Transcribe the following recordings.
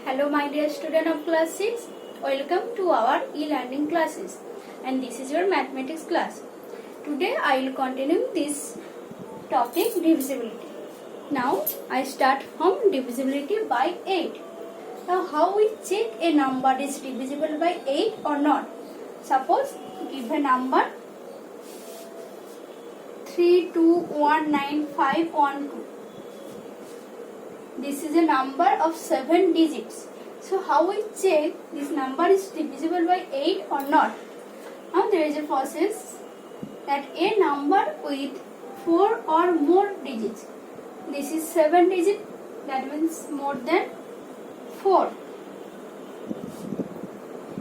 Hello my dear student of class 6. Welcome to our e-learning classes, and this is your mathematics class. Today I will continue this topic, divisibility. Now I start from divisibility by 8. Now how we check a number is divisible by 8 or not? Suppose give a number 32195112. This is a number of 7 digits. So how we check this number is divisible by 8 or not? Now there is a process that a number with 4 or more digits. This is 7 digit, that means more than 4.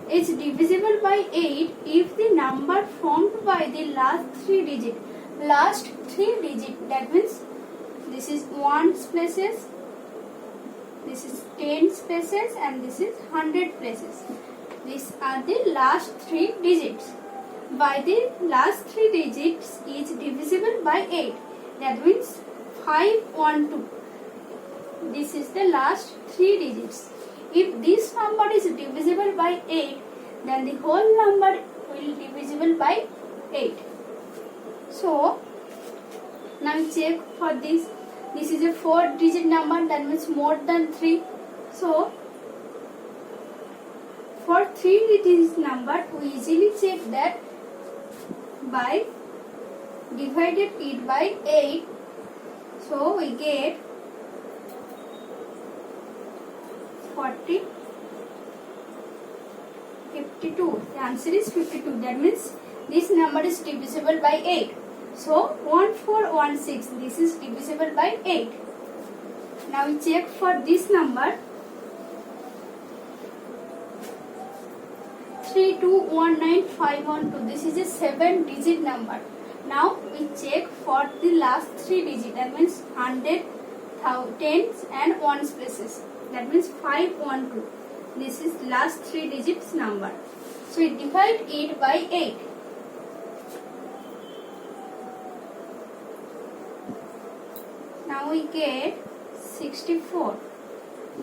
Is divisible by 8 if the number formed by the last 3 digit. Last 3 digit, that means this is 1 places, this is 10 places, and this is 100 places. These are the last 3 digits. By the last 3 digits is divisible by 8. That means 512. This is the last 3 digits. If this number is divisible by 8, then the whole number will be divisible by 8. So, now check for this. This is a 4 digit number, that means more than 3. So, for 3 digit number, we easily check that by divided it by 8. So, we get 40, 52. The answer is 52. That means this number is divisible by 8. So 1416, this is divisible by 8. Now we check for this number 3219512. This is a 7 digit number. Now we check for the last 3 digit, that means 100, tens and ones places. That means 512. This is last 3 digits number. So we divide it by 8. Now we get 64.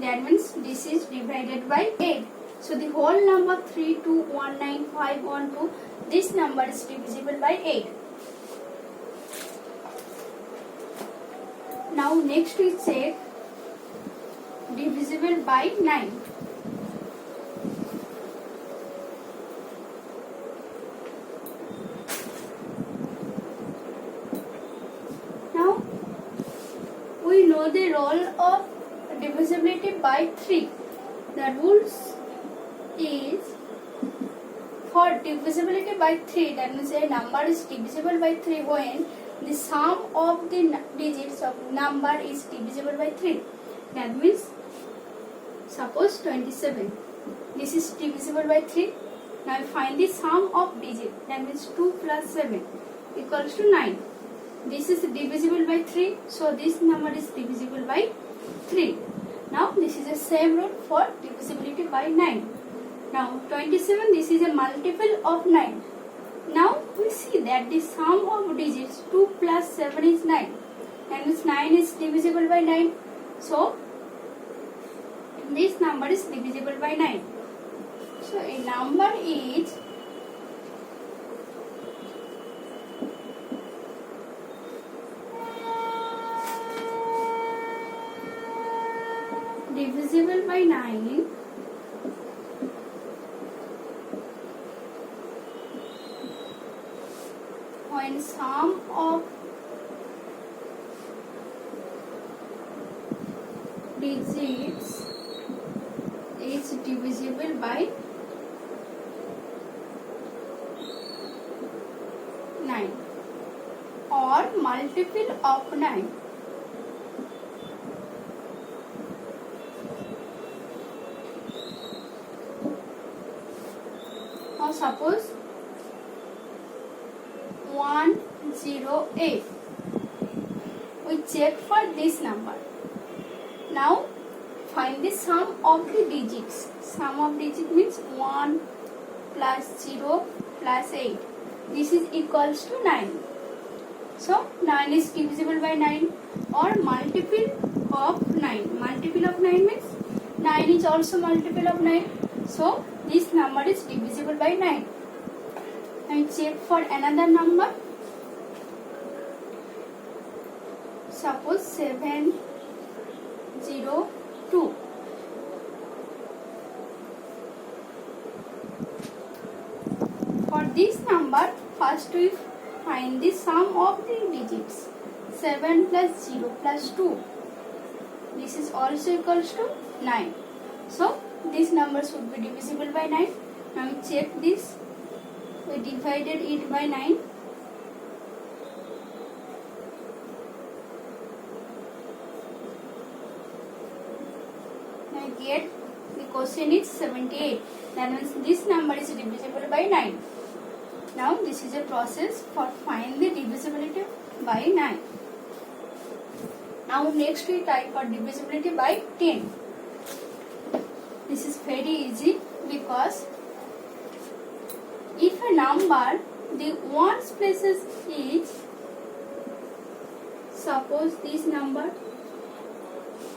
That means this is divided by 8. So the whole number 3219512, this number is divisible by 8. Now next we check divisible by 9. Now we know the rule of divisibility by 3. The rules is for divisibility by 3, that means a number is divisible by 3 when the sum of the digits of number is divisible by 3. That means suppose 27. This is divisible by 3. Now we find the sum of digits. That means 2 plus 7 equals to 9. This is divisible by 3. So this number is divisible by 3. Now this is the same rule for divisibility by 9. Now 27, this is a multiple of 9. Now we see that the sum of digits 2 plus 7 is 9. That means 9 is divisible by 9. So this number is divisible by 9. So a number is divisible by 9 when sum of digits is divisible by 9 or multiple of 9. Now suppose 108. We check for this number. Now find the sum of the digits. Sum of digits means 1 plus 0 plus 8. This is equals to 9. So 9 is divisible by 9 or multiple of 9. Multiple of 9 means 9 is is also multiple of 9. So this number is divisible by 9. And check for another number. Suppose 702. For this number, first we find the sum of the digits. 7 plus 0 plus 2. This is also equals to 9. So these numbers would be divisible by 9. Now we check this. We divided it by 9. Now get the question is 78. That means this number is divisible by 9. Now this is a process for find the divisibility by 9. Now next we try for divisibility by 10. This is very easy because if a number the ones places is, suppose this number,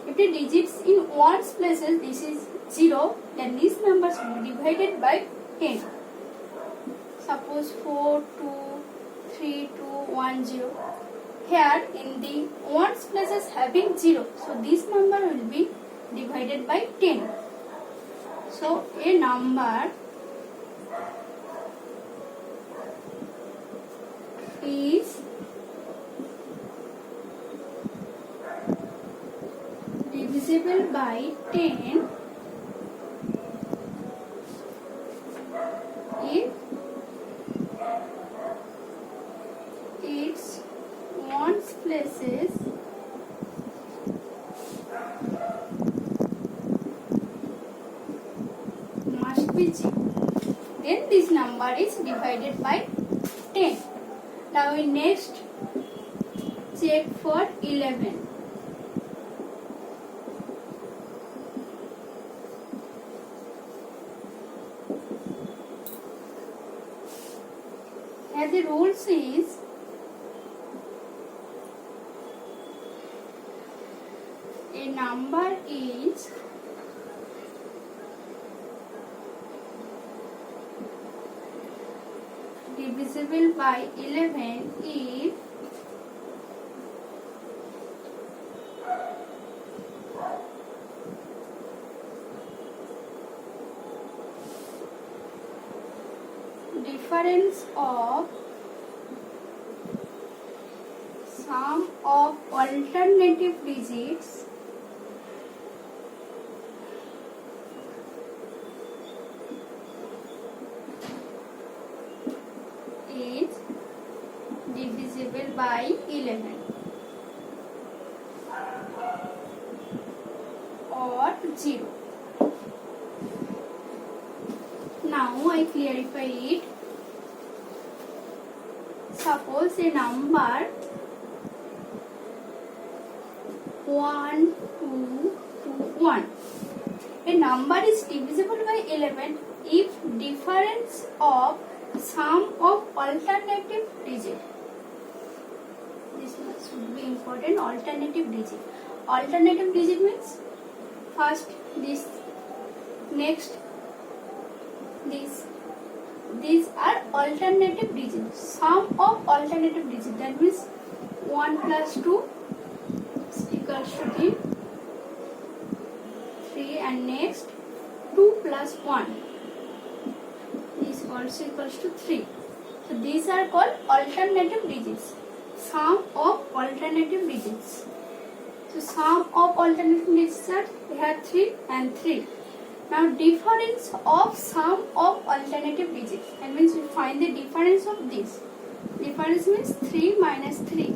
if the digits in ones places this is 0, then these numbers will be divided by 10. Suppose 4, 2, 3, 2, 1, 0. Here in the ones places having 0, so this number will be divided by 10. So a number is divisible by 10 if its ones places must be 0. Then this number is divided by 10. Now we next check for 11. Here the rules is a number is divisible by 11 if difference of sum of alternative digits is divisible by 11 or 0. Now I clarify it. Suppose a number 1, 2, 2, 1. A number is divisible by 11 if difference of sum of alternative digit. This should be important. Alternative digit. Alternative digit means first this, next this. These are alternative digits. Sum of alternative digit. That means 1 plus 2 is equals to 3. 3 and next 2 plus 1 is also equals to 3. So these are called alternative digits. Sum of alternative digits. So sum of alternative digits are here 3 and 3. Now difference of sum of alternative digits. That means we find the difference of this. Difference means 3 minus 3.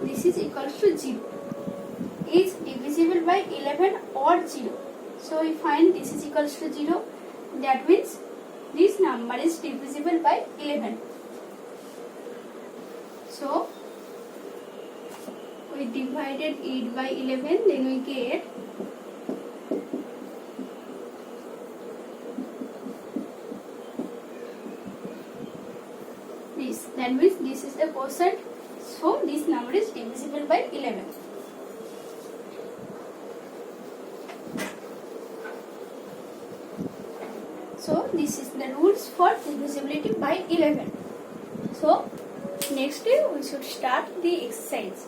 This is equals to 0. Is divisible by 11 or 0. So we find this is equals to 0. That means this number is divisible by 11. So we divided it by 11, then we get this. That means this is the quotient. So this number is divisible by 11. So this is the rules for divisibility by 11. So next day we should start the exercise.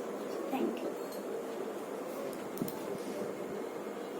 Thank you.